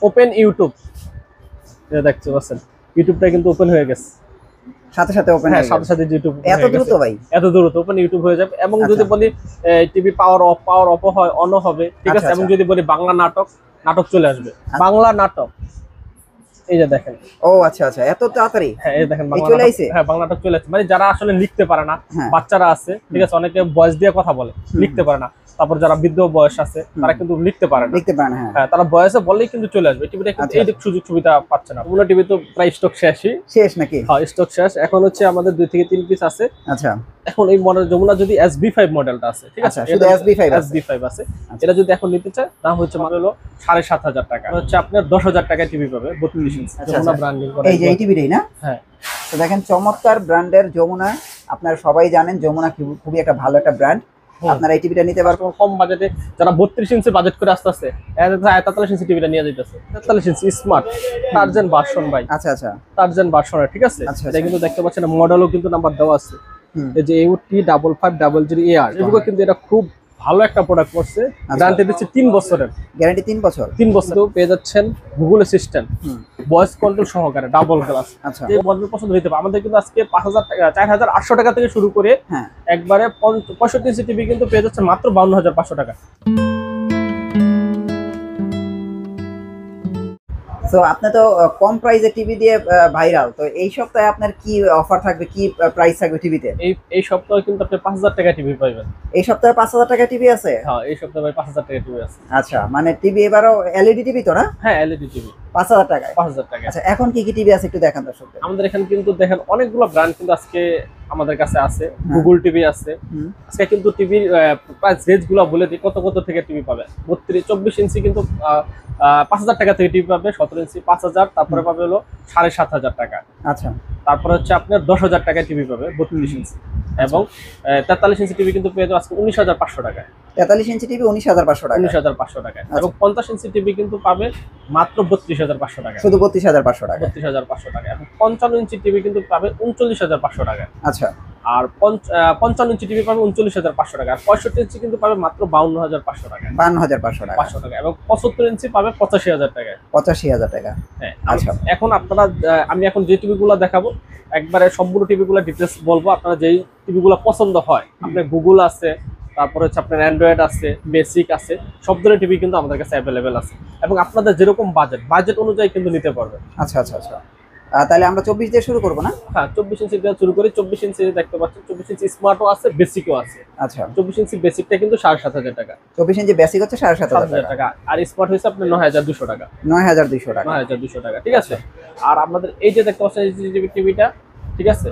Open YouTube, এটা দেখতে পাচ্ছেন ইউটিউবটা কিন্তু ওপেন হয়ে গেছে, সাথে সাথে ওপেন হ্যাঁ হয়ে সাথে গেছে। সাথে ইউটিউব এত দ্রুত ভাই? এত দ্রুত ওপেন ইউটিউব হয়ে যাবে। এবং আচ্ছা। যদি বলি টিভি পাওয়ার অফ হয় অন হবে, ঠিক আচ্ছা আছে। এবং আচ্ছা। যদি বলি বাংলা নাটক, নাটক চলে আসবে, বাংলা নাটক। এই যে দেখেন, ও আচ্ছা আচ্ছা, এত তাড়াতাড়ি? হ্যাঁ এই দেখেন এই বাংলা চলে নাটক, আইছে? হ্যাঁ বাংলা নাটক চলে আসছে। মানে যারা আসলে লিখতে পারে না, হ্যাঁ। বাচ্চারা আছে, ঠিক আছে, অনেকে ভয়েস দিয়ে কথা বলে, লিখতে পারে না। তারপর যারা বৃদ্ধ বয়স আছে তারা কিন্তু লিখতে পারে না, লিখতে পারে না, হ্যাঁ। হ্যাঁ তারা বয়সে বললেই কিন্তু চলে আসবে। টিভিটা কিন্তু আচ্ছা, এই দিক সুযোগ সুবিধা পাচ্ছে না। ওগুলো টিভি তো প্রায় স্টক শেষই, শেষ নাকি? হ্যাঁ স্টক শেষ। এখন হচ্ছে আমাদের 2 থেকে 3 পিস আছে। আচ্ছা এখন এই মডেল যমুনা যদি SB5 মডেলটা আছে, ঠিক আছে, আচ্ছা, শুধু SB5 আছে। SB5 আছে। এটা যদি এখন নিতে চায় দাম হচ্ছে মাত্র হলো 7,500 টাকা। হচ্ছে আপনার 10,000 টাকায় টিভি পাবে 32 ইঞ্চি যমুনা ব্র্যান্ডিং করা। এই যে এই টিভিটাই না? হ্যাঁ। তো দেখেন চমৎকার ব্র্যান্ডের যমুনা, আপনারা সবাই জানেন যমুনা খুবই একটা ভালো একটা ব্র্যান্ড। আপনারা এই টিভিটা নিতে পারবেন কম বাজেটে, যারা 32 ইঞ্চি বাজেট করে আসতে আসতে 43 ইঞ্চি টিভিটা নিয়ে যাইতেছে। 43 ইঞ্চি স্মার্ট টার্জেন ভার্সন ভাই। আচ্ছা আচ্ছা, টার্জেন ভার্সন, ঠিক আছে। আচ্ছা, এটা কিন্তু দেখতে পাচ্ছেন মডেলও কিন্তু নাম্বার দেওয়া আছে, এই যে AOT5500AR। এগুলো কিন্তু এটা খুব ভালো একটা প্রোডাক্ট করছে। গ্যারান্টি দিচ্ছে 3 বছরের। গ্যারান্টি 3 বছর? 3 বছর পেয়ে যাচ্ছেন গুগল অ্যাসিস্ট্যান্ট, ভয়েস কন্ট্রোল সহকারে, ডাবল গ্লাস। আচ্ছা, যে মডেল পছন্দ হইতে পারে। আমাদের কিন্তু আজকে 5,000 টাকা, 4,800 টাকা থেকে শুরু করে হ্যাঁ একবারে 65 ইঞ্চি টিভি কিন্তু পেয়ে যাচ্ছে মাত্র 52,500 টাকা। তো আপনি তো কম প্রাইসে টিভি দিয়ে ভাইরাল, তো এই সপ্তাহে আপনার কি অফার থাকবে, কি প্রাইস থাকবে টিভিতে? এই সপ্তাহে কিন্তু আপনি 5,000 টাকা টিভি পাবেন। এই সপ্তাহে 5,000 টাকা টিভি আছে? হ্যাঁ এই সপ্তাহে ভাই 5,000 টাকা টিভি আছে। আচ্ছা, মানে টিভি এবারও এলইডি টিভি তো না? হ্যাঁ এলইডি টিভি 5,000 টাকায়। 5,000 টাকা। আচ্ছা, এখন কি কি টিভি আছে একটু দেখান দর্শকদের। আমাদের এখানে কিন্তু দেখেন অনেকগুলো ব্র্যান্ড কিন্তু আজকে আমাদের কাছে আছে। গুগল টিভি আছে আজকে কিন্তু। টিভির প্রাইস রেঞ্জ গুলো বলে দিই, কত কত থেকে টিভি পাবে। 24 ইঞ্চি কিন্তু 5,000 টাকা থেকে টিভি পাবে, 17 ইঞ্চি 5,000, তারপরে পাবে হলো 7,500 টাকা। আচ্ছা, তারপরে হচ্ছে আপনার 10,000 টাকায় টিভি পাবে 32 ইঞ্চি। এবং 43 ইঞ্চি টিভি কিন্তু পেয়ে যাবে আজকে 19,500 টাকায়। 43 ইঞ্চি টিভি 19,500 টাকা? 19,500 টাকায়। এবং 50 ইঞ্চি টিভি কিন্তু পাবে মাত্র 32,500 টাকা। শুধু 32,500 টাকা? 32,500 টাকা। এবং 55 ইঞ্চি টিভি কিন্তু পাবে 39,500 টাকা। আচ্ছা, আর 55 ইঞ্চি টিভি পাবে 39,500 টাকা। আর 65 ইঞ্চি কিন্তু পাবে মাত্র 52,500 টাকা। 52,500 টাকা। 500 টাকা। এবং 75 ইঞ্চি পাবে 85,000 টাকায়। 85,000 টাকা। হ্যাঁ। আচ্ছা, এখন আপনারা আমি এখন যে টিভিগুলো দেখাবো একবারে সম্পূর্ণ টিভিগুলো ডিটেইলস বলবো। আপনারা যেই টিভিগুলো পছন্দ হয়, আপনার গুগল আছে, তারপর হচ্ছে আপনার অ্যান্ড্রয়েড আছে, বেসিক আছে, সব ধরনের টিভি কিন্তু আমাদের কাছে অ্যাভেলেবেল আছে। এবং আপনাদের যেরকম বাজেট অনুযায়ী কিন্তু নিতে পারবেন। আচ্ছা আচ্ছা আচ্ছা, তাহলে আমরা 24 দিয়ে শুরু করবো না? হ্যাঁ 24 ইঞ্চি দিয়ে শুরু করি। 24 ইঞ্চি দেখতে পাচ্ছেন, 24 ইঞ্চি স্মার্টও আছে, বেসিকও আছে। আচ্ছা, 24 ইঞ্চি বেসিকটা কিন্তু 7,500 টাকা। 24 ইঞ্চি বেসিক হচ্ছে 7,500 টাকা। আর স্মার্ট হয়েছে আপনার 9,200 টাকা। 9,200 টাকা। 9,200 টাকা, ঠিক আছে। আর আমাদের এই যে দেখতে পাচ্ছেন টিভিটা, ঠিক আছে,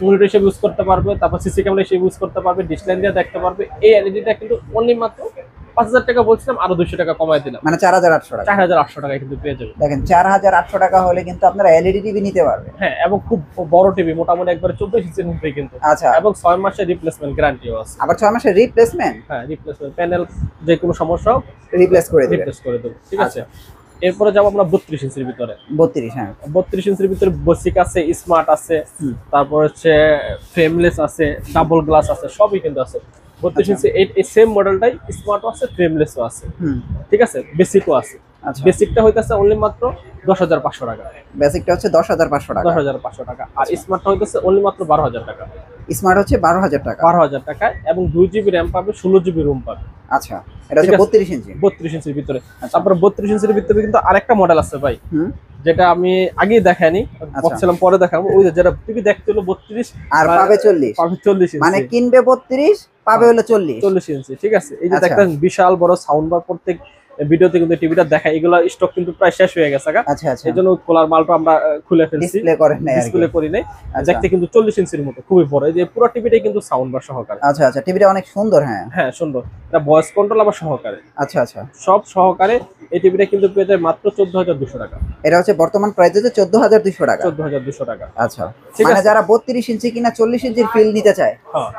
মনিটর হিসেবে ইউজ করতে পারবে, তারপর সিসি ক্যামেরা হিসেবে ইউজ করতে পারবে, ডিশ লাইন দিয়ে দেখতে পারবে। এই এলইডিটা কিন্তু অনলি মাত্র 5,000 টাকা বলছিলাম, আরো 200 টাকা কমায় দিলাম, মানে 4,800 টাকা। 4,800 টাকায় কিন্তু পেয়ে যাবে। দেখেন 4,800 টাকা হলে কিন্তু আপনারা এলইডি টিভি নিতে পারবেন। হ্যাঁ, এবং খুব বড় টিভি, মোটামুটি একবার 24 ইঞ্চির মধ্যে কিন্তু। আচ্ছা, এবং 6 মাসের রিপ্লেসমেন্ট গ্যারান্টিও আছে। আবার 6 মাসের রিপ্লেসমেন্ট? হ্যাঁ রিপ্লেসমেন্ট, প্যানেল যে কোনো সমস্যা হোক রিপ্লেস করে দেবে। ঠিক আছে। এরপরে যাবো আমরা 32 ইঞ্চির ভিতরে। 32, হ্যাঁ 32 ইঞ্চির ভিতরে বেসিক আছে, স্মার্ট আছে, তারপর হচ্ছে ফ্রেমলেস আছে, ডাবল গ্লাস আছে, সবই কিন্তু আছে। 32 ইঞ্চি এই সেম মডেলটাই স্মার্টও আছে, ফ্রেমলেসও আছে, ঠিক আছে, বেসিকও আছে। বেসিকটা হইতেছে অনলি মাত্র 10,500 টাকা। বেসিকটা হচ্ছে 10,500 টাকা। 10,500 টাকা। আর স্মার্টটা হইতেছে অনলি মাত্র 12,000 টাকা। স্মার্ট হচ্ছে 12,000 টাকা। 12,000 টাকায়। এবং 2 জিবি র্যাম পাবে, 16 জিবি রুম পাবে। আচ্ছা, এটা হচ্ছে 32 ইঞ্চি। 32 ইঞ্চির ভিতরে। তারপর 32 ইঞ্চির ভিতরে কিন্তু আরেকটা মডেল আছে ভাই, যেটা আমি আগেই দেখাইনি, বলছিলাম পরে দেখাবো। ওই যেটা টিভি দেখতে হলো 32 আর পাবে 40। পাবে 40 ইঞ্চি, মানে কিনবে 32, পাবে হলো 40 ইঞ্চি, ঠিক আছে। এই যে দেখেন বিশাল বড় সাউন্ড বার, প্রত্যেক ভিডিওতে কিন্তু টিভিটা দেখায়। এগুলো স্টক কিন্তু প্রায় শেষ হয়ে গেছে। আচ্ছা আচ্ছা, এজন্য কোলার মালটা আমরা খুলে ফেলছি, ডিসপ্লে করেন নাই, ডিসপ্লে করি নাই। দেখতে কিন্তু 40 ইঞ্চির মতো, খুবই বড়। এই যে পুরো টিভিটাই কিন্তু সাউন্ড বার সহকারে। আচ্ছা আচ্ছা, টিভিটা অনেক সুন্দর। হ্যাঁ হ্যাঁ সুন্দর। এটা ভয়েস কন্ট্রোল আবার সহকারে। আচ্ছা আচ্ছা, সব সহকারে। এই টিভিটা কিন্তু পেয়ে যায় মাত্র 14,200 টাকা। এটা হচ্ছে বর্তমান প্রাইস হচ্ছে 14,200 টাকা। 14,200 টাকা। আচ্ছা, মানে যারা 32 ইঞ্চি কিনা 40 ইঞ্চির ফিল নিতে চায়,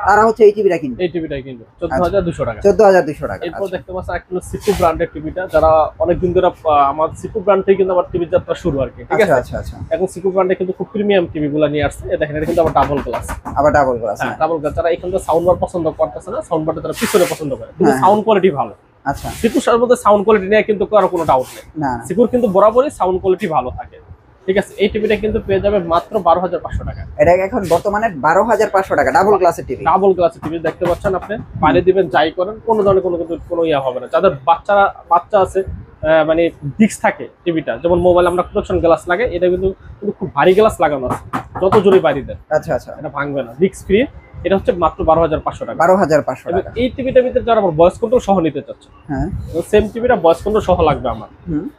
তারা হচ্ছে এই টিভিটা কিনবে। এই টিভিটাই কিন্তু 14,200 টাকা। 14,200 টাকা। এরপর দেখতে পাচ্ছেন একটা সিকু ব্র্যান্ডের টিভিটা, যারা অনেকদিন ধরে আমার সিকু ব্র্যান্ড থেকে কিন্তু আমার টিভি যাত্রা শুরু আর কি, ঠিক আছে। আচ্ছা আচ্ছা, এখন সিকু ব্র্যান্ডে কিন্তু খুব প্রিমিয়াম টিভি গুলো নিয়ে আসছে। দেখেন এটা কিন্তু আবার ডাবল গ্লাস। আবার ডাবল গ্লাস। হ্যাঁ ডাবল গ্লাস। যারা এখানে সাউন্ড বার পছন্দ করতেছে না, সাউন্ড বারটা তারা পিছনে পছন্দ করে, কিন্তু সাউন্ড কোয়ালিটি ভালো। আচ্ছা, সিকুর মধ্যে সাউন্ড কোয়ালিটি নিয়ে কিন্তু কারো কোনো ডাউট নেই। না সিকুর কিন্তু বরাবরই সাউন্ড কোয়ালিটি ভালো থাকে। ঠিক আছে, এই টিভিটা কিন্তু পেয়ে যাবে মাত্র 12,500 টাকা। এটা এখন বর্তমানে 12,500 টাকা ডাবল গ্লাসের টিভি। ডাবল গ্লাসের টিভি দেখতে পাচ্ছেন আপনি, বাইরে দিবেন যাই করেন কোনো ধরনের কোনো ইয়া হবে না। যাদের বাচ্চা আছে মানে ডিস্ক থাকে টিভিটা, যেমন মোবাইল আমরা প্রোটেকশন গ্লাস লাগে, এটা কিন্তু খুব ভারী গ্লাস লাগানো আছে, যত জোরে বাইরে দেন আচ্ছা আচ্ছা, এটা ভাঙবে না, ডিস্ক ফ্রি। এটা হচ্ছে মাত্র 12,500 টাকা। 12,500 এবং টাকা। এই টিভিটার ভিতরে যারা আমার ভয়েস কন্ট্রোল সহ নিতে চাচ্ছে, হ্যাঁ, সেম টিভিটা ভয়েস কন্ট্রোল সহ লাগবে আমার,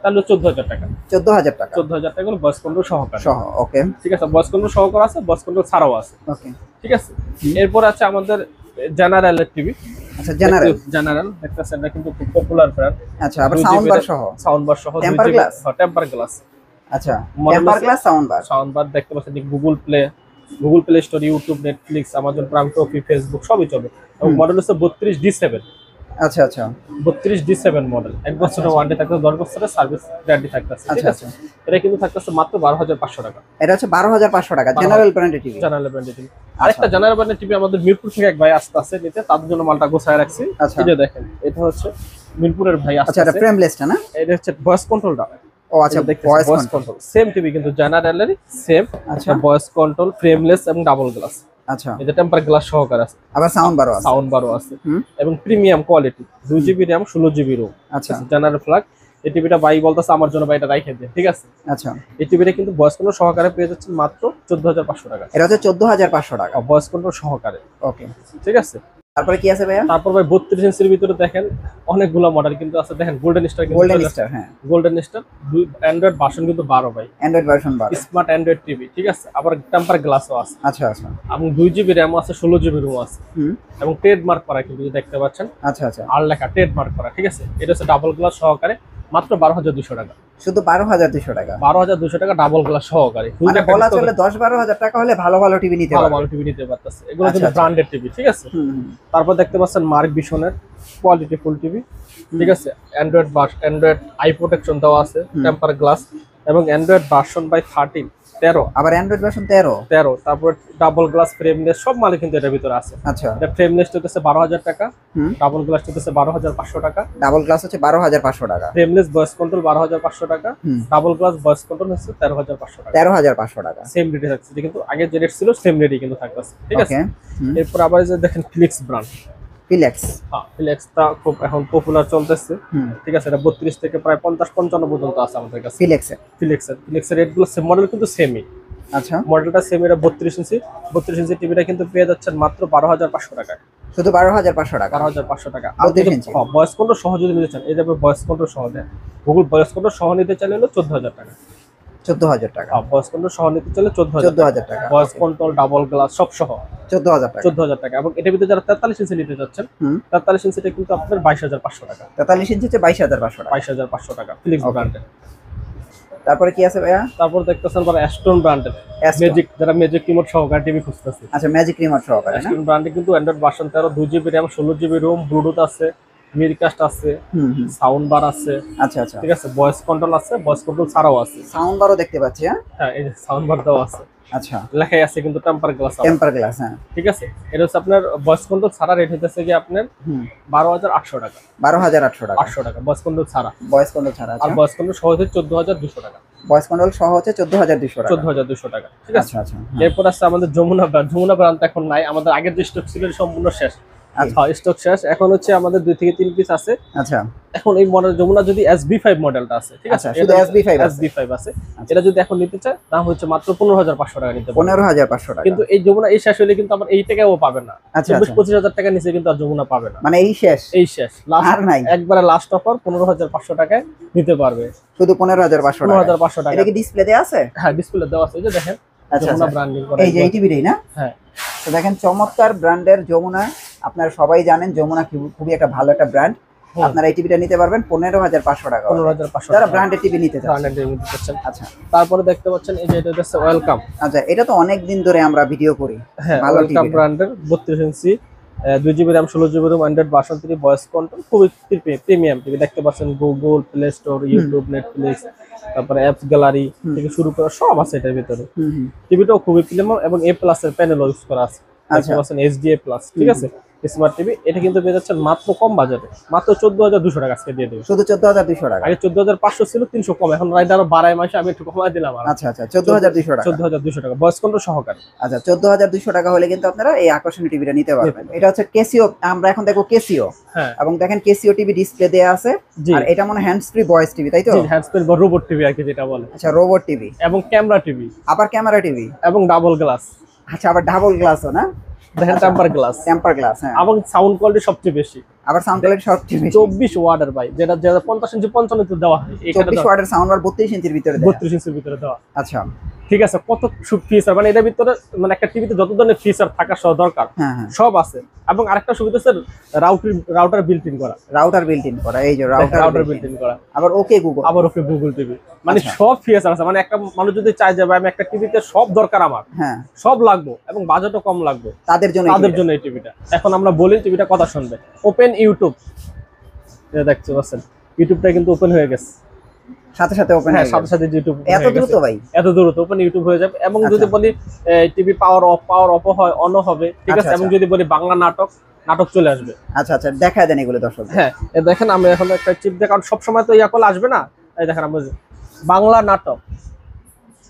তাহলে 14,000 টাকা। 14,000 টাকা 14,000 টাকা হলো ভয়েস কন্ট্রোল সহকারে সহ। ওকে, ঠিক আছে, ভয়েস কন্ট্রোল সহকারে আছে, ভয়েস কন্ট্রোল ছাড়াও আছে। ওকে, ঠিক আছে, এরপর আছে আমাদের জেনারেলের টিভি। আচ্ছা, জেনারেল দেখতেছেন, এটা কিন্তু খুব পপুলার ব্র্যান্ড। আচ্ছা, আবার সাউন্ড বার সহ। সাউন্ড বার সহ, টেম্পার গ্লাস। Temper glass. আচ্ছা, মডেল টেম্পার আছে, গ্লাস সাউন্ড বার দেখতে পাচ্ছেন, Google Play Store, YouTube, Netflix, Amazon Prime, টপি, ফেসবুক সবই চলে। এবং মডেল হচ্ছে 32D7। আচ্ছা আচ্ছা, 32D7 মডেল। 1 বছরের ওয়ারেন্টি থাকতে, 10 বছরের সার্ভিস গ্যারান্টি থাকতেছে। ঠিক আচ্ছা আছে, এটা কিন্তু থাকতেছে মাত্র 12,500 টাকা। এটা হচ্ছে 12,500 টাকা জেনারেল ব্র্যান্ডের টিভি। জেনারেল ব্র্যান্ডের টিভি। আরেকটা জেনারেল ব্র্যান্ডের টিভি আমাদের মিরপুর থেকে এক ভাই আসছে নিতে, তাদের জন্য মালটা গোছায় রাখছি। আচ্ছা, এই যে দেখেন, এটা হচ্ছে মিরপুরের ভাই আসছে। আচ্ছা, এটা ফ্রেমলেসটা না? এটা হচ্ছে ভয়েস কন্ট্রোলটা। ও আচ্ছা, ভয়েস কন্ট্রোল। সেম টিভি কিন্তু জেনারেলেরই সেম। আচ্ছা, ভয়েস কন্ট্রোল, ফ্রেমলেস এবং ডাবল গ্লাস। আচ্ছা, এটা টেম্পার গ্লাস সহকারে আছে, আবার সাউন্ড বারও আছে। সাউন্ড বারও আছে এবং premium quality. 2GB RAM, 16GB ROM। আচ্ছা, জেনারেল ফ্ল্যাগ। এই টিভিটা ভাই বলতেছে আমার জন্য ভাই এটা রাইখে দেন। ঠিক আছে, আচ্ছা, এই টিভিটা কিন্তু ভয়েস কন্ট্রোল সহকারে পেয়ে যাচ্ছেন মাত্র 14,500 টাকা। এটা হচ্ছে 14,500 টাকা। ভয়েস কন্ট্রোল সহকারে। ওকে, ঠিক আছে, তারপরে কি আছে ভাইয়া? তারপর ভাই 32 ইঞ্চির ভিতরে দেখেন অনেকগুলো মডেল কিন্তু আছে। দেখেন গোল্ডেন স্টার, গোল্ডেন স্টার। হ্যাঁ, গোল্ডেন স্টার। অ্যান্ড্রয়েড ভার্সন কিন্তু 12 ভাই, Android version 12। Smart Android TV. ঠিক আছে, আবার টেম্পার গ্লাসও আছে। আচ্ছা আচ্ছা, এবং 2GB RAM আছে, 16GB ROM আছে এবং ট্রেডমার্ক করা কিন্তু দেখতে পাচ্ছেন, আচ্ছা আচ্ছা, আর লেখা ট্রেডমার্ক করা। ঠিক আছে, এটা হচ্ছে ডাবল গ্লাস সহকারে মাত্র 12,200 টাকা। শুধু 12,200 টাকা। 12,200 টাকা ডাবল গ্লাস সহকারে। মানে বলা চলে 10-12,000 টাকা হলে ভালো ভালো টিভি নিতে ভালো পারবে। ভালো টিভি নিতে পারতেছে। এগুলো আচ্ছা, কিন্তু আচ্ছা। Branded TV. ঠিক আছে, তারপর দেখতে পাচ্ছেন মার্ক ভিশনের কোয়ালিটি ফুল টিভি। ঠিক আছে, অ্যান্ড্রয়েড আই প্রোটেকশন দেওয়া আছে, টেম্পার গ্লাস এবং অ্যান্ড্রয়েড ভার্সন বাই 13। আবার অ্যান্ড্রয়েড ভার্সন 13। তারপর ডাবল গ্লাস, ফ্রেমলেস সব মাল কিন্তু এটার ভিতরে আছে। আচ্ছা, এটা ফ্রেমলেস হচ্ছে 12,000 টাকা, ডাবল গ্লাস হচ্ছে 12,500 টাকা, ডাবল গ্লাস হচ্ছে 12,500 টাকা, ফ্রেমলেস ভয়েস কন্ট্রোল 12,500 টাকা, ডাবল গ্লাস ভয়েস কন্ট্রোল হচ্ছে 13,500 টাকা। 13,500 টাকা সেম রেটে থাকছে, কিন্তু আগে যে রেট ছিল সেম রেটই কিন্তু থাকতেছে। ঠিক আছে, ওকে। এরপর আবার যে দেখেন ফিলিক্স ব্র্যান্ড। ফিলেক্স। হ্যাঁ, ফিলেক্সটা খুব এখন পপুলার চলতেছে। ঠিক আছে, এটা 32 থেকে প্রায় 50-55 পর্যন্ত আছে আমাদের কাছে। ফিলেক্সের রেটগুলো সেম, মডেল কিন্তু সেমই। আচ্ছা, মডেলটা সেম। এটা 32 ইঞ্চি টিভিটা কিন্তু পেয়ে যাচ্ছেন মাত্র 12,500 টাকা। শুধু 12,500 টাকা। 12,500 টাকা। 32 ইঞ্চি। ভয়েস কন্ট্রোল সহ যদি নিতে চান, এই যাবে ভয়েস কন্ট্রোল সহ দেয়। গুগল ভয়েস কন্ট্রোল সহ নিতে চাইলে হলো 14,000 টাকা। 14,000 টাকা। ভয়েস কন্ট্রোল সহ নিতে চাইলে 14,000 টাকা। ভয়েস কন্ট্রোল, ডাবল গ্লাস সব সহ 14,000 টাকা। 14,000 টাকা। এবং এটার ভিতরে যারা 43 ইঞ্চি নিতে চাচ্ছেন, 43 ইঞ্চিটা কিন্তু আপনার 22,500 টাকা। 43 ইঞ্চি হচ্ছে 22,500 টাকা। 22,500 টাকা ফিলিক্স ব্র্যান্ডের। তারপরে কি আছে ভাইয়া? তারপর দেখতেছেন অ্যাস্টন ব্র্যান্ডের ম্যাজিক, যারা ম্যাজিক রিমোট সহকারে টিভি খুঁজতেছে। আচ্ছা, ম্যাজিক রিমোট সহকারে না? অ্যাস্টন ব্র্যান্ডে কিন্তু Android version 13, 2GB RAM, 16GB ROM, Bluetooth আছে, মিরকাস্ট আছে, সাউন্ড বার আছে। আচ্ছা আচ্ছা, ঠিক আছে, ভয়েস কন্ট্রোল আছে, ভয়েস কন্ট্রোল ছাড়াও আছে। সাউন্ড বারও দেখতে পাচ্ছি। হ্যাঁ, এই যে সাউন্ড বার দেওয়া আছে। আচ্ছা, লেখাই আছে কিন্তু টেম্পার গ্লাস। Temper glass. হ্যাঁ, ঠিক আছে, এটা হচ্ছে আপনার ভয়েস কন্ট্রোল ছাড়া রেট হইতেছে কি আপনার 12,800 টাকা। 12,800 টাকা। 800 টাকা ভয়েস কন্ট্রোল ছাড়া। ভয়েস কন্ট্রোল ছাড়া। আর আচ্ছা, ভয়েস কন্ট্রোল সহ হচ্ছে 14,200 টাকা। ভয়েস কন্ট্রোল সহ হচ্ছে 14,200 টাকা। 14,200 টাকা। ঠিক আছে, আচ্ছা আচ্ছা, এরপর আছে আমাদের যমুনা ব্র্যান্ড এখন নাই, আমাদের আগের যে স্টক ছিল সম্পূর্ণ শেষ। আচ্ছা, স্টক শেষ। এখন হচ্ছে আমাদের 2 থেকে 3 পিস আছে। আচ্ছা, এখন এই মডেল যমুনা যদি SB5 মডেলটা আছে, ঠিক আছে, আচ্ছা, শুধু SB5 আছে। এটা যদি এখন নিতে চায় দাম হচ্ছে মাত্র 15,500 টাকা নিতে পারবে। 15,500 টাকা। কিন্তু এই যমুনা এই শেষ হলে কিন্তু আমার এই টাকাও পাবে না। আচ্ছা, 25,000 টাকা নিচে কিন্তু আর যমুনা পাবে না। মানে এই শেষ, এই শেষ, আর নাই। একবারে লাস্ট অফার 15,500 টাকায় নিতে পারবে। শুধু 15,500 টাকা। 15,500 টাকা। এটা কি ডিসপ্লে দেয়া আছে? হ্যাঁ, ডিসপ্লে দেওয়া আছে, এই যে দেখেন আচ্ছা, যমুনা আচ্ছা। ব্র্যান্ডিং করা। এই যে এই টিভিটাই না? হ্যাঁ, তো দেখেন চমৎকার ব্র্যান্ডের যমুনা। আপনারা সবাই জানেন যমুনা খুবই একটা ভালো একটা ব্র্যান্ড। আপনারা এই টিভিটা নিতে পারবেন 15,500 টাকা। 15,500 যারা ব্র্যান্ডের টিভি নিতে চান। ব্র্যান্ডেড টিভি নিতে চাচ্ছেন। আচ্ছা, তারপরে দেখতে পাচ্ছেন এই যে এটা হচ্ছে ওয়েলকাম। আচ্ছা, এটা তো অনেক দিন ধরে আমরা ভিডিও করি। হ্যাঁ, ভালো ওয়েলকাম টিভি। ব্র্যান্ডের 32 ইঞ্চি, 2GB RAM, 16GB ROM, Android version 3, voice control, খুবই প্রিমিয়াম টিভি। দেখতে পাচ্ছেন Google Play Store, YouTube, Netflix, তারপরে অ্যাপস গ্যালারি থেকে শুরু করে সব আছে এটার ভিতরে। টিভিটাও খুবই প্রিমিয়াম এবং A+ এর প্যানেল ইউজ করা আছে। দেখতে পাচ্ছেন HDA+। ঠিক আছে, স্মার্ট টিভি। এটা কিন্তু পেয়ে যাচ্ছেন মাত্র কম বাজেটে, মাত্র 14,200 টাকা আজকে দিয়ে দেবে। শুধু 14,200 টাকা। আগে 14,500 ছিল, 300 কম, এখন রাইট আরো বাড়ায় মাসে আমি একটু কমায় দিলাম আর। আচ্ছা আচ্ছা 14,200 টাকা। 14,200 টাকা ভয়েস কন্ট্রোল সহকারে। আচ্ছা 14,200 টাকা হলে কিন্তু আপনারা এই আকর্ষণীয় টিভিটা নিতে পারবেন। এটা হচ্ছে কেসিও, আমরা এখন দেখো কেসিও। হ্যাঁ, এবং দেখেন কেসিও টিভি ডিসপ্লে দেয়া আছে। আর এটা মনে হ্যান্ডস ফ্রি ভয়েস টিভি, তাই তো? জি, হ্যান্ডস ফ্রি বা রোবট টিভি আর কি যেটা বলে। আচ্ছা রোবট টিভি এবং ক্যামেরা টিভি, আবার ক্যামেরা টিভি এবং ডাবল গ্লাস। আচ্ছা আবার ডাবল গ্লাসও না? দেখেন টেম্পার গ্লাস, টেম্পার গ্লাস। হ্যাঁ, এবং সাউন্ড কোয়ালিটি সবচেয়ে বেশি। আবার সাউন্ড কোয়ালিটি সবচেয়ে বেশি। 24 ওয়াটের ভাই, যেটা 50 ইঞ্চি 55 তে দেওয়া হয়, এখানে 24 ওয়াটের সাউন্ড বার 32 ইঞ্চির ভিতরে দেয়া। 32 ইঞ্চির ভিতরে দেওয়া। আচ্ছা ঠিক আছে, কত ফিচার, মানে এটার ভিতরে মানে একটা টিভিতে যত ধরনের ফিচার থাকা সহ দরকার হ্যাঁ হ্যাঁ, সব আছে। এবং আরেকটা সুবিধা আছে রাউটার বিল্ট ইন করা। রাউটার বিল্ট ইন করা, এই যে রাউটার রাউটার বিল্ট ইন করা। আবার ওকে গুগল, আবার ওকে গুগল টিভি, মানে আচ্ছা। সব ফিচার আছে। মানে একটা মানুষ যদি চায় যে ভাই আমি একটা টিভিতে সব দরকার আমার, হ্যাঁ সব লাগবে এবং বাজেটও কম লাগবে, তাদের জন্য এই টিভিটা। এখন আমরা বলি টিভিটা কথা শুনবে। ওপেন ইউটিউব, এটা দেখতে পাচ্ছেন ইউটিউবটা কিন্তু ওপেন হয়ে গেছে, সাথে সাথে ওপেন হ্যাঁ হয়ে সাথে গেছে। সাথে ইউটিউব এত দ্রুত ভাই? এত দ্রুত ওপেন ইউটিউব হয়ে যাবে। এবং যদি আচ্ছা। বলি টিভি পাওয়ার অফ হয়, অনও হবে, ঠিক আছে। আচ্ছা, এবং আচ্ছা। যদি বলি বাংলা নাটক চলে আসবে। আচ্ছা আচ্ছা দেখায় দেন এগুলো দর্শক। হ্যাঁ, এ দেখেন আমি এখন একটা টিপ দেখান, সবসময় তো ইয়াকল আসবে না। এই দেখেন আমরা বাংলা নাটক,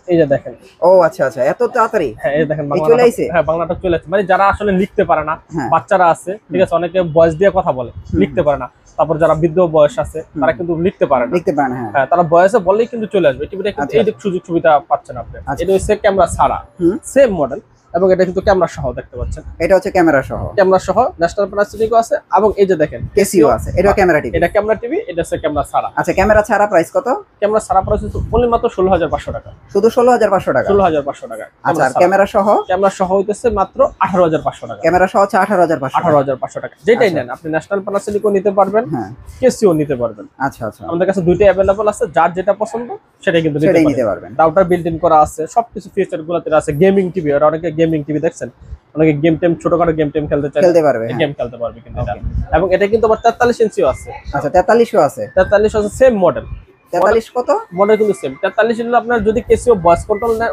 এই যে দেখেন। ও আচ্ছা আচ্ছা এত তাড়াতাড়ি? হ্যাঁ, এই দেখেন বাংলা চলে নাটক। আইছে? হ্যাঁ, বাংলা নাটক চলে আসছে। মানে যারা আসলে লিখতে পারে না, হ্যাঁ। বাচ্চারা আছে, ঠিক আছে, অনেকে ভয়েস দিয়ে কথা বলে, লিখতে পারে না। তারপর যারা বৃদ্ধ বয়স আছে তারা কিন্তু লিখতে পারে না, লিখতে পারেন। হ্যাঁ হ্যাঁ, তারা বয়সে বললেই কিন্তু চলে আসবে। টিভিটা কিন্তু আচ্ছা। এই দিক সুযোগ সুবিধা পাচ্ছেন আপনি। আচ্ছা। এটা হচ্ছে ক্যামেরা ছাড়া, হুম। সেম মডেল, এবং এটা কিন্তু ক্যামেরা সহ দেখতে পাচ্ছেন। এটা হচ্ছে ক্যামেরা সহ, ক্যামেরা সহ ন্যাশনাল প্যানাসোনিকও আছে, এবং এই যে দেখেন কেসিও আছে। এটা ক্যামেরা টিভি। এটা ক্যামেরা টিভি, এটা হচ্ছে ক্যামেরা ছাড়া। আচ্ছা ক্যামেরা ছাড়া প্রাইস কত? ক্যামেরা ছাড়া প্রাইস হচ্ছে only মাত্র 16,500 টাকা। শুধু 16,500 টাকা? 16,500 টাকা। আচ্ছা আর ক্যামেরা সহ? ক্যামেরা সহ হইতেছে মাত্র 18,500 টাকা। ক্যামেরা সহ হচ্ছে 18,500। 18,500 টাকা, যেটাই আচ্ছা। নেন আপনি, ন্যাশনাল প্যানাসোনিকও নিতে পারবেন, হ্যাঁ কেসিও নিতে পারবেন। আচ্ছা আচ্ছা আমাদের কাছে দুইটাই अवेलेबल আছে, যার যেটা পছন্দ সেটাই কিন্তু সেটাই নিতে নিতে পারবেন। পারবেন। রাউটার বিল্ট ইন করা আছে, সবকিছু ফিচার গুলোতে আছে। গেমিং টিভি, আর অনেকে গেমিং টিভি দেখছেন, অনেকে গেম টেম ছোটখাটো গেম টেম খেলতে চায়, খেলতে পারবে। গেম খেলতে পারবে কিন্তু এটা। এবং এটা কিন্তু আবার 43 ইঞ্চিও আছে। আচ্ছা 43ও আছে? 43 আছে, সেম মডেল। 43 কত? মডেল কিন্তু সেম। 43 হলো আপনার যদি কেসিও ভয়েস কন্ট্রোল নেয়,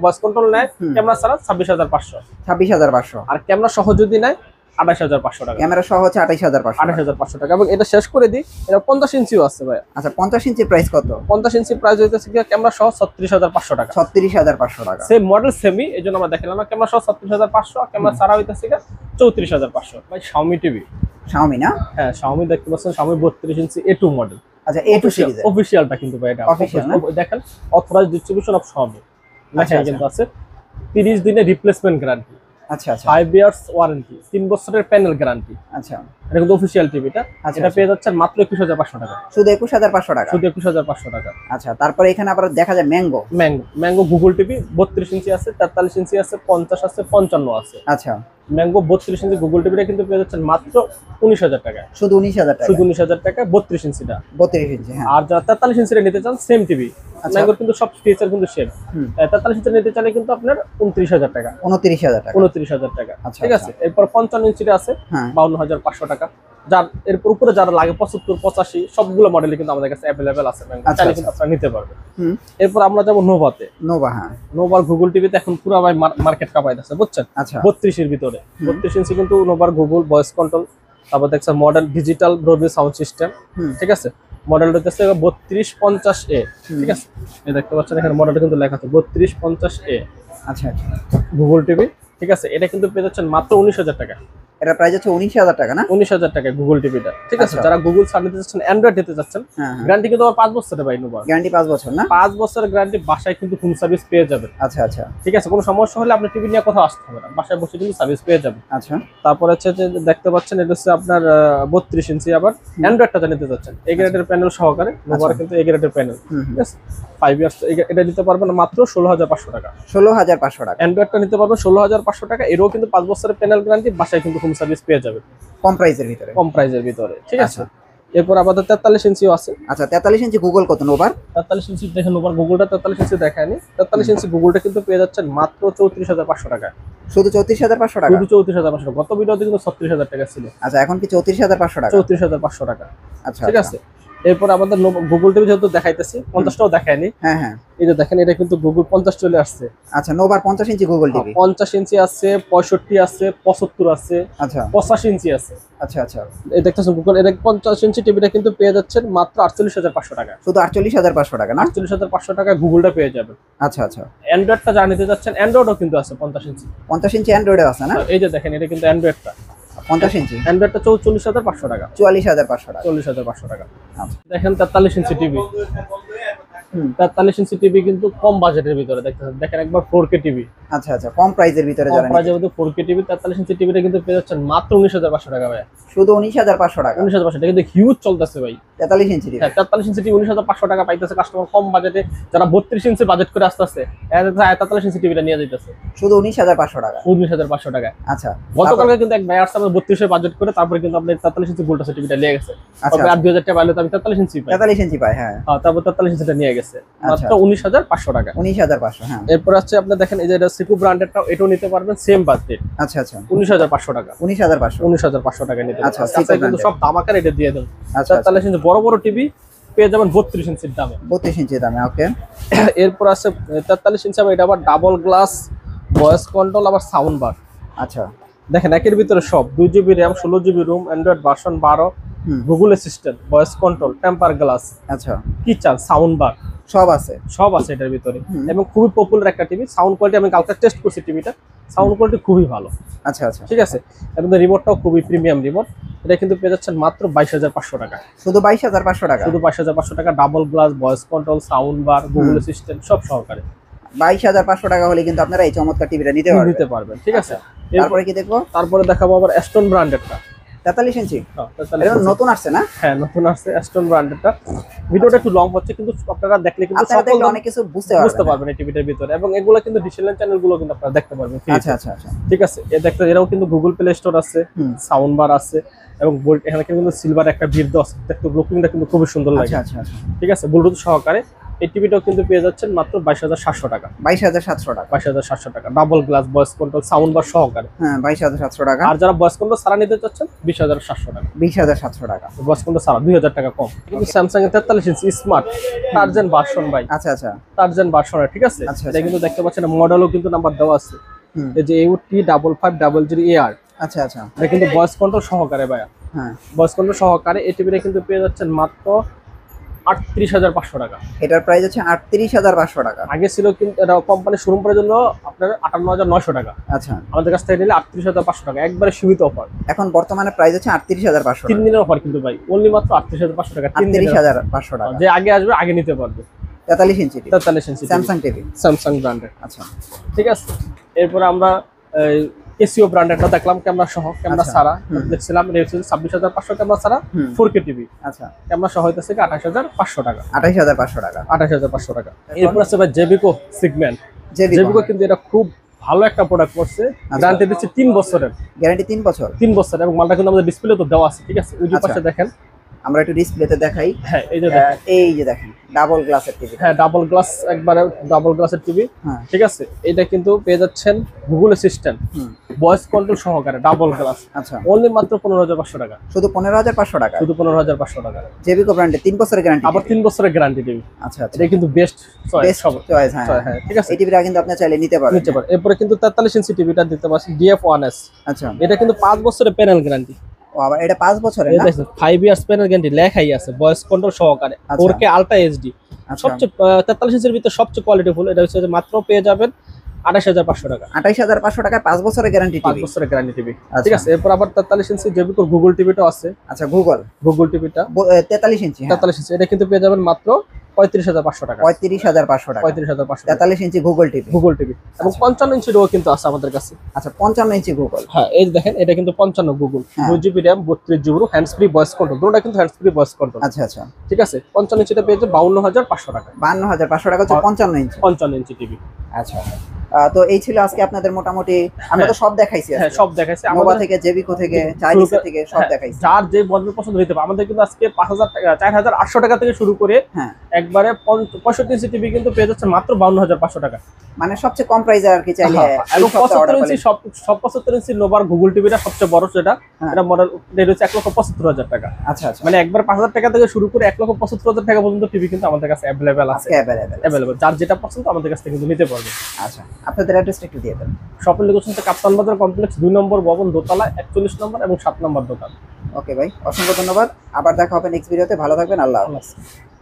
ভয়েস কন্ট্রোল নেয়, ক্যামেরা ছাড়া 26,500। 26,500। আর ক্যামেরা সহ যদি নেয় 28,500 টাকা। ক্যামেরা সহ হচ্ছে 28,500। 28,500 টাকা। এবং এটা শেষ করে দিই, এটা 50 ইঞ্চিও আছে ভাই। আচ্ছা 50 ইঞ্চির প্রাইস কত? 50 ইঞ্চি প্রাইস হইতেছে কি ক্যামেরা সহ 36,500 টাকা। 36,500 টাকা। সেম মডেল সেমি, এজন্য আমরা দেখালাম না। ক্যামেরা সহ 36,500, ক্যামেরা ছাড়া হইতেছে কি 34,500। ভাই শাওমি টিভি, শাওমি না? হ্যাঁ শাওমি দেখতে পাচ্ছেন, শাওমি 32 ইঞ্চি A2 মডেল। আচ্ছা A2 সিরিজ অফিশিয়ালটা কিন্তু ভাই, এটা Official না? দেখেন, অথরাইজড ডিস্ট্রিবিউশন অফ শাওমি লেখা আচ্ছা, কিন্তু আছে। 30 দিনের রিপ্লেসমেন্ট গ্যারান্টি, আচ্ছা আচ্ছা 5 ইয়ার্স ওয়ারেন্টি, 3 বছরের প্যানেল গ্যারান্টি। আচ্ছা এটা কিন্তু অফিশিয়াল টিভিটা। আচ্ছা, এটা আচ্ছা। পেয়ে যাচ্ছেন মাত্র 21,500 টাকা। শুধু 21,500 টাকা? শুধু 21,500 টাকা। আচ্ছা তারপরে এখানে আবার দেখা যায় ম্যাঙ্গো গুগল টিভি 32 ইঞ্চি আছে, 43 ইঞ্চি আছে, 50 আছে, 55 আছে। আচ্ছা ম্যাঙ্গো 32 ইঞ্চি গুগল টিভিটা কিন্তু পেয়ে যাচ্ছেন মাত্র 19,000 টাকা। শুধু 19,000 টাকা? শুধু 19,000 টাকা 32 ইঞ্চিটা। 32 ইঞ্চি হ্যাঁ। আর যারা 43 ইঞ্চিটা নিতে চান সেম টিভি, আচ্ছা। ম্যাঙ্গোর কিন্তু সব ফিচার কিন্তু সেম। হুম। 43 ইঞ্চি নিতে চাইলে কিন্তু আপনার 29,000 টাকা। 29,000 টাকা? 29,000 টাকা, আচ্ছা, ঠিক আছে। এরপর 55 ইঞ্চিটা আছে হ্যাঁ 52,500 টাকা। যার এরপর উপরে যারা লাগে 75, 85 সবগুলো মডেল কিন্তু আমাদের কাছে অ্যাভেলেবেল আছে। ম্যাঙ্গো আচ্ছা, চাইলে আচ্ছা। কিন্তু আপনারা নিতে পারবেন। হুম। এরপর আমরা যাবো নোভাতে। নোভা, হ্যাঁ নোভার গুগল টিভিতে এখন পুরো ভাই মার্কেট কাঁপাই দিচ্ছে, বুঝছেন। আচ্ছা 32 এর ভিতরে 32 ইঞ্চি কিন্তু নোভার গুগল ভয়েস কন্ট্রোল, তারপর দেখছেন model digital Broadway sound system, হুম। ঠিক আছে। মডেলটা হচ্ছে 3250A, ঠিক আছে। এই দেখতে পাচ্ছেন এখানে মডেলটা কিন্তু লেখা আছে 3250A আচ্ছা আচ্ছা গুগল টিভি, ঠিক আছে। এটা কিন্তু পেয়ে যাচ্ছেন মাত্র 19,000 টাকা। এটা প্রাইস হচ্ছে 19,000 টাকা না? 19,000 টাকা গুগল টিভিটা, ঠিক আছে। আচ্ছা। যারা গুগল ছাড় নিতে যাচ্ছেন, অ্যান্ড্রয়েড নিতে যাচ্ছেন, হ্যাঁ হ্যাঁ গ্যারান্টি কিন্তু আবার 5 বছরের ভাই নোভার। গ্যারান্টি 5 বছর না? 5 বছরের গ্যারান্টি, বাসায় কিন্তু হোম সার্ভিস পেয়ে যাবেন। আচ্ছা আচ্ছা ঠিক আছে, কোনো সমস্যা হলে আপনি টিভি নিয়ে কোথাও আসতে হবে না, বাসায় বসে কিন্তু সার্ভিস পেয়ে যাবেন। আচ্ছা তারপর হচ্ছে যে দেখতে পাচ্ছেন এটা হচ্ছে আপনার 32 ইঞ্চি। আবার অ্যান্ড্রয়েডটা নিতে যাচ্ছেন এ গ্রেডের প্যানেল সহকারে, নোভার কিন্তু এ গ্রেডের প্যানেল, হুম হুম। ঠিক আছে। 5 ইয়ার্স এটা নিতে পারবেন মাত্র 16,500 টাকা। 16,500 টাকা অ্যান্ড্রয়েডটা নিতে পারবেন 16,500 টাকা। এরও কিন্তু 5 বছরের প্যানেল গ্যারান্টি, বাসায় কিন্তু হোম সার্ভিস পেয়ে যাবেন কম প্রাইসের ভিতরে, কম প্রাইসের ভিতরে, ঠিক আছে। আচ্ছা। এরপর আমাদের 43 ইঞ্চিও আছে। আচ্ছা 43 ইঞ্চি গুগল কত নোভার? 43 ইঞ্চি দেখেন, নোভার গুগলটা 43 ইঞ্চি দেখায়নি। 43 ইঞ্চি গুগলটা কিন্তু পেয়ে যাচ্ছেন মাত্র 34,500 টাকা। শুধু 34,500 টাকা? শুধু 34,500। গত ভিডিওতে কিন্তু 36,000 টাকা ছিল। আচ্ছা এখন কি 34,500 টাকা? 34,500 টাকা, আচ্ছা ঠিক আচ্ছা। আছে। এরপর আমাদের গুগল টিভি যেহেতু দেখাইতেছি 50টাও দেখায়নি। হ্যাঁ হ্যাঁ, এই যে দেখেন এটা কিন্তু গুগল 50 চলে আসছে। আচ্ছা নোভার 50 ইঞ্চি গুগল টিভি। 50 ইঞ্চি আছে, 65 আছে, 75 আছে, আচ্ছা 85 ইঞ্চি আছে। আচ্ছা আচ্ছা, এই দেখতেছেন গুগল এটা 50 ইঞ্চি টিভিটা কিন্তু পেয়ে যাচ্ছেন মাত্র 48,500 টাকা। শুধু 48,500 টাকা না? 48,500 টাকা গুগলটা পেয়ে যাবেন। আচ্ছা আচ্ছা, অ্যান্ড্রয়েডটা যা নিতে যাচ্ছেন অ্যান্ড্রয়েডও কিন্তু আছে 50 ইঞ্চি। 50 ইঞ্চি অ্যান্ড্রয়েডে আছে না? এই যে দেখেন এটা কিন্তু অ্যান্ড্রয়েডটা 50 ইঞ্চি অ্যান্ড্রয়েডটা 44,500 টাকা। 44,500 টাকা। 40,500 টাকা। আচ্ছা। দেখেন 43 ইঞ্চি টিভি। 43 ইঞ্চি টিভি কিন্তু কম বাজেটের ভিতরে দেখতেছেন। দেখেন একবার 4K টিভি। আচ্ছা আচ্ছা, কম প্রাইসের ভিতরে কম যারা প্রাইসের মধ্যে 4K টিভি 43 ইঞ্চি টিভিটা কিন্তু পেয়ে যাচ্ছেন মাত্র 19,500 টাকা ভাই। শুধু 19,500 টাকা। 19,500 টাকা কিন্তু হিউজ চলতেছে ভাই। 43 ইঞ্চি টিভি। হ্যাঁ 43 ইঞ্চি টিভি 19,500 টাকা পাইতেছে কাস্টমার কম বাজেটে। যারা 32 ইঞ্চি বাজেট করে আসতেছে 43 ইঞ্চি টিভিটা নিয়ে যাইতেছে শুধু 19,500 টাকা। 19,500 টাকা। আচ্ছা, গতকালকে কিন্তু এক ভাই আসছে 32 এর বাজেট করে, তারপরে কিন্তু আপনি 43 ইঞ্চি গোল্ড টিভিটা নিয়ে গেছে। আচ্ছা, আর 2000 টাকা পাইলে তো আমি 43 ইঞ্চি পাই। 43 ইঞ্চি পাই, হ্যাঁ হ্যাঁ তারপর 43 ইঞ্চিটা নিয়ে গেছে মাত্র 19,500 টাকা। 19,500, হ্যাঁ। এরপর আছে আপনি দেখেন এই যে এটা সিকু ব্র্যান্ডেরটাও এটাও নিতে পারবেন সেম বাজেট। আচ্ছা আচ্ছা, 19,500 টাকা। 19,500। 19,500 টাকা নিতে আচ্ছা, পারবেন। সিকু কিন্তু সব দামাকার এটা দিয়ে দেন। আচ্ছা, 43 ইঞ্চি বড় বড় টিভি পেয়ে যাবেন 32 ইঞ্চির দামে। 32 ইঞ্চি দামে, ওকে। এরপর আছে 43 ইঞ্চি, এটা আবার ডাবল গ্লাস, ভয়েস কন্ট্রোল, আবার সাউন্ড বার। আচ্ছা, দেখেন একের ভিতরে সব 2GB RAM, 16GB room, Android version 12, Google assistant, voice control, temper glass, আচ্ছা কি চান সাউন্ড বার সব আছে। সব আছে এটার ভিতরে। এবং খুবই পপুলার একটা টিভি। সাউন্ড কোয়ালিটি আমি কালকে টেস্ট করছি টিভিটা, সাউন্ড কোয়ালিটি খুবই ভালো। আচ্ছা আচ্ছা, ঠিক আছে। এবং রিমোটটাও খুবই প্রিমিয়াম রিমোট। এটা কিন্তু পেয়ে যাচ্ছেন মাত্র 22,500 টাকা। শুধু 22,500 টাকা। শুধু 22,500 টাকা, double glass, voice control, sound bar, Google assistant সব সহকারে। 22,500 টাকা হলে কিন্তু আপনারা এই চমৎকার টিভিটা নিতে পারবেন। ঠিক আছে। তারপরে কি দেখবো? তারপরে দেখাবো আবার অ্যাস্টন ব্র্যান্ডেরটা। 43 ইঞ্চি, 43 এটা নতুন আসছে না? হ্যাঁ নতুন আসছে অ্যাস্টন ব্র্যান্ডেরটা। ভিডিওটা একটু লং হচ্ছে কিন্তু আপনারা দেখলে কিন্তু আপনারা দেখলে অনেক কিছু বুঝতে পারবেন এই টিভিটার ভিতরে। এবং এগুলো কিন্তু ডিজিটাল চ্যানেল গুলো কিন্তু আপনারা দেখতে পারবেন। আচ্ছা আচ্ছা আচ্ছা, ঠিক আছে। এরাও কিন্তু গুগল প্লে স্টোর আছে, সাউন্ড বার আছে, এবং এখানে কিন্তু সিলভার একটা বিট আছে। দেখতে লুকিংটা কিন্তু খুবই সুন্দর লাগে। আচ্ছা আচ্ছা, ঠিক আছে। ব্লুটুথ সহকারে এই টিভিটাও কিন্তু পেয়ে যাচ্ছেন মাত্র 22,700 টাকা। 22,700 টাকা। 22,700 টাকা, double glass, voice control, sound bar সহকারে। হ্যাঁ, 22,700 টাকা। আর যারা ভয়েস কন্ট্রোল সারা নিতে চাচ্ছেন 20,700 টাকা। 20,700 টাকা। ভয়েস কন্ট্রোল সারা 2,000 টাকা কম। কিন্তু স্যামসাং এর 43 ইঞ্চি স্মার্ট টার্জেন ভার্সন ভাই। আচ্ছা আচ্ছা, টার্জেন ভার্সন, ঠিক আছে। আচ্ছা, এটা কিন্তু দেখতে পাচ্ছেন মডেলও কিন্তু নাম্বার দেওয়া আছে। এই যে AUT5500AR। আচ্ছা আচ্ছা, এটা কিন্তু ভয়েস কন্ট্রোল সহকারে ভাইয়া। হ্যাঁ, ভয়েস কন্ট্রোল সহকারে এই টিভিটা কিন্তু পেয়ে যাচ্ছেন মাত্র 38,500 টাকা। এটার প্রাইস হচ্ছে 38,500 টাকা। আগে ছিল কিন্তু এটা কোম্পানি শোরুম প্রাইস জন্য আপনার 58,900 টাকা। আচ্ছা, আমাদের কাছ থেকে নিলে 38,500 টাকা, একবারে সীমিত অফার। এখন বর্তমানে প্রাইস হচ্ছে 38,500 3 টাকা। দিনের অফার কিন্তু ভাই, অনলি মাত্র 38,500 টাকা। 38,500 টাকা। যে আগে আসবে আগে নিতে পারবে। 43 ইঞ্চি টিভি, 43 ইঞ্চি স্যামসাং টিভি। স্যামসাং ব্র্যান্ডের। আচ্ছা, ঠিক আছে। এরপরে আমরা কেসিও ব্র্যান্ডেরটা দেখলাম, ক্যামেরা সহ, ক্যামেরা ছাড়া দেখছিলাম। এটা হচ্ছে 26,500 ক্যামেরা ছাড়া 4K টিভি। আচ্ছা, ক্যামেরা সহ হইতেছে 28,500 টাকা। 28,500 টাকা। 28,500 টাকা। এরপর আছে ভাই জেবিকো সেগমেন্ট। জেবিকো কিন্তু এটা খুব ভালো একটা প্রোডাক্ট করছে। গ্যারান্টি দিচ্ছে 3 বছরের। গ্যারান্টি 3 বছর। 3 বছর। এবং মালটা কিন্তু আমাদের ডিসপ্লে তো দেওয়া আছে। ঠিক আছে। ওই যে পাশে দেখেন, আমরা একটু ডিসপ্লেতে দেখাই। হ্যাঁ এই যে দেখেন, এই যে দেখেন ডাবল গ্লাসের টিভি। হ্যাঁ ডাবল গ্লাস, একবারে ডাবল গ্লাসের টিভি। হ্যাঁ, ঠিক আছে। এটা কিন্তু পেয়ে যাচ্ছেন গুগল অ্যাসিস্ট্যান্ট, ভয়েস কন্ট্রোল সহকারে, ডাবল গ্লাস। আচ্ছা, অনলি মাত্র 15,500 টাকা। শুধু 15,500 টাকা। শুধু 15,500 টাকা। জেবিকো ব্র্যান্ডে 3 বছরের গ্যারান্টি। আবার 3 বছরের গ্যারান্টি টিভি। আচ্ছা আচ্ছা, এটা কিন্তু বেস্ট চয়েস। Best choice. হ্যাঁ হ্যাঁ ঠিক আছে। এই টিভিটা কিন্তু আপনি চাইলে নিতে পারেন। নিতে পারেন। এরপরে কিন্তু 43 ইঞ্চি টিভিটা দিতে পারছেন DF1S। আচ্ছা, এটা কিন্তু 5 বছরের প্যানেল গ্যারান্টি। ও আবার এটা 5 বছরের এই না? দেখেন 5 ইয়ার্স প্যানেল গ্যারান্টি লেখাই আছে, ভয়েস কন্ট্রোল সহকারে, 4K আলট্রা এইচডি। সবচেয়ে 43 ইঞ্চির ভিতরে সবচেয়ে কোয়ালিটিফুল। এটা হচ্ছে যে মাত্র পেয়ে যাবেন 28,500 টাকা। 28,500 টাকায় 5 বছরের গ্যারান্টি 5 টিভি। বছরের গ্যারান্টি টিভি। ঠিক আছে। এরপর আবার 43 ইঞ্চি জেবিকোর গুগল টিভিটাও আছে। আচ্ছা, গুগল টিভিটা 43 ইঞ্চি। 43 ইঞ্চি। এটা কিন্তু পেয়ে যাবেন মাত্র 35,500 টাকা। 35,500 টাকা। 35,500 টাকা 43 ইঞ্চি গুগল টিভি। এবং 55 ইঞ্চিরও কিন্তু আছে আমাদের কাছে। আচ্ছা, 55 ইঞ্চি গুগল। হ্যাঁ এই যে দেখেন, এটা কিন্তু 55 Google, 2GB RAM, 32GB ROM, hands free voice control. দুটোটা কিন্তু হ্যান্ডস ফ্রি ভয়েস কন্ট্রোল। আচ্ছা আচ্ছা, ঠিক আছে। 55 ইঞ্চিটা পেয়ে যাবেন 52,500 টাকা। 52,500 টাকা হচ্ছে 55 ইঞ্চি। 55 ইঞ্চি টিভি। আচ্ছা, তো এই ছিল আজকে আপনাদের মোটামুটি, আমরা তো সব দেখাইছি। হ্যাঁ সব দেখাইছি। নোভা আমাদের থেকে, জেবিকো থেকে, চাইনিজ থেকে সব দেখাইছি। যার যে মডেল পছন্দ হইতে পারে। আমাদের কিন্তু আজকে 5,000 টাকা, 4,800 টাকা থেকে শুরু করে হ্যাঁ, একবারে 65 ইঞ্চি টিভি কিন্তু পেয়ে যাচ্ছে মাত্র 52,500 টাকা। মানে সবচেয়ে কম প্রাইসে আর কি চাইলে এবং 75 ইঞ্চি সব 75 ইঞ্চি নোভার গুগল টিভিটা সবচেয়ে বড় যেটা, হ্যাঁ। এটা মডেল রেট হচ্ছে 1,75,000 টাকা। আচ্ছা আচ্ছা, মানে একবার 5,000 টাকা থেকে শুরু করে 1,75,000 টাকা পর্যন্ত টিভি কিন্তু আমাদের কাছে অ্যাভেলেবেল আছে। আজকে অ্যাভেলেবেল, যার যেটা পছন্দ আমাদের কাছ থেকে কিন্তু নিতে পারবে। আচ্ছা, আপনাদের অ্যাড্রেসটা একটু দিয়ে দেন। শপের লোকেশন হচ্ছে কাপ্তান বাজার কমপ্লেক্স 2 নম্বর ভবন দোতলা, 41 নম্বর এবং 7 নম্বর দোকান। ওকে ভাই, অসংখ্য ধন্যবাদ। আবার দেখা হবে নেক্সট ভিডিওতে। ভালো থাকবেন, আল্লাহ হাফেজ। আল্লাহ হাফেজ।